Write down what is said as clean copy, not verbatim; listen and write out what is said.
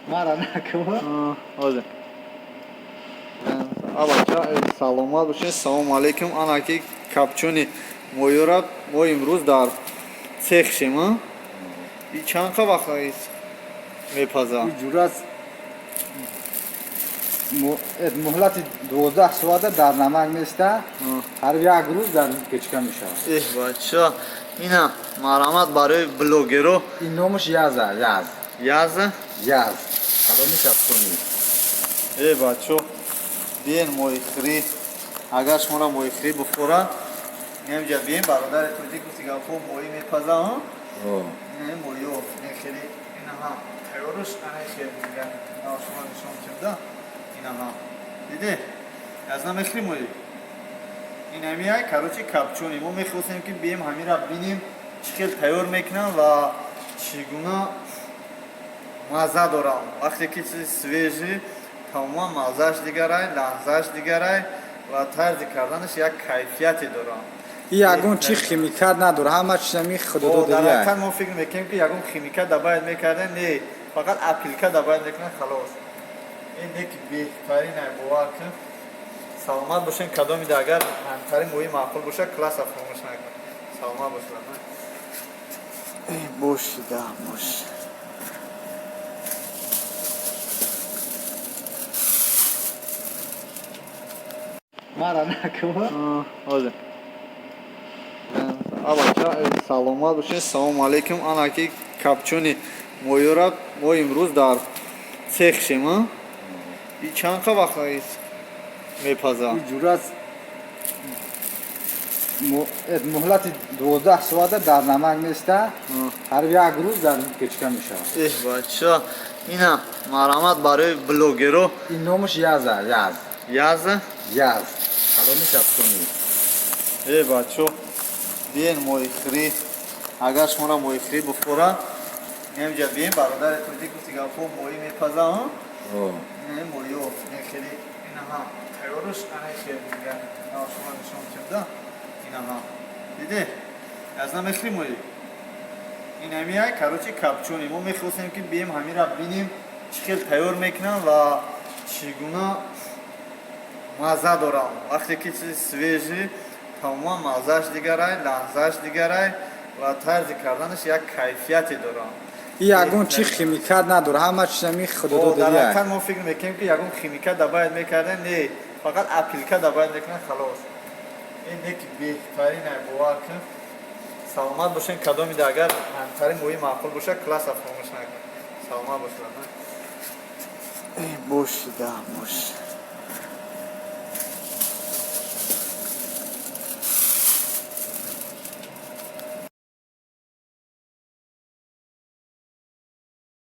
Mara nakuma. Hadi. Авача саломат бошед. Салому алейкум. Анаки капчуни моёраб мо имрӯз дар цех шем. И чанқа вақт мепаза? Ҷурат муҳлати 12 соата дар намак места. Ҳар як рӯз дар кечка мешавад. Бача ина марамат барои блогеро. Ин номаш Яза. Яза? Яз. Каломи шабсони. Бачо биен моихри. Агар шуморо моихри бухӯра ҳамҷа биен бародари тӯҷику сигафо мои мепаза. ин моё нехели инаҳа тайёрш анахел меган шумо нишон кирда инаҳа диде аз намехли мои ин ҳамияй карочи капчуни мо мехостем ки бием ҳамира бинем чӣ хел тайёр мекунам ва чӣ гуна мазза дорам. Вақте ки чизи свежи тамоман маззааш дигарай, лаҳзааш дигарай ва тарзи карданаш як кайфияте дорам. И ягон чи химикат надора, ҳама чизами худодо дар дория. ҳақиқат мо фикр мекунем ки ягон химикат дабояд мекардем, не, фақат апилка дабояд мекунем халос. ин не ки беҳтарин ай бовар ки саломат бошем кадомида агар ҳамтари мои маъқул боша класса фромӯш накун. Саломат бошед. Бошида бош. Mara nakuma. Hadi. Авача саломат бошед. Салому алейкум. Анаки капчуни моёраб мо имрӯз дар цех шем. И чанқа вақт мепаза? Ҷурат муҳлати 12 соата дар намак места. Ҳар як рӯз дар кечка мешавад. Бача ина марамат барои блогеро. Ин номаш Яза. Яза? Яз. Каломи шабсони. Бачо биен моихри. Агар шуморо моихри бухӯра ҳамҷа биен бародари тӯҷику сигафо мои мепаза. ин моё нехели инаҳа тайёрш анахел меган шумо нишон кирда инаҳа диде аз намехли мои ин ҳамияй карочи капчуни мо мехостем ки бием ҳамира бинем чӣ хел тайёр мекунам ва чӣ гуна мазза дорам. Вақте ки чизи свежи тамоман маззааш дигарай, лаҳзааш дигарай ва тарзи карданаш як кайфияте дорам. И ягон чи химикат надора, ҳама чизами худодо дар дория. ҳақиқат мо фикр мекунем ки ягон химикат дабояд мекардем, не, фақат апилка дабояд мекунем халос. ин не ки беҳтарин ай бовар ки саломат бошем кадомида агар ҳамтари мои маъқул боша класса фромӯш накун. Саломат бошед. Бошида бош.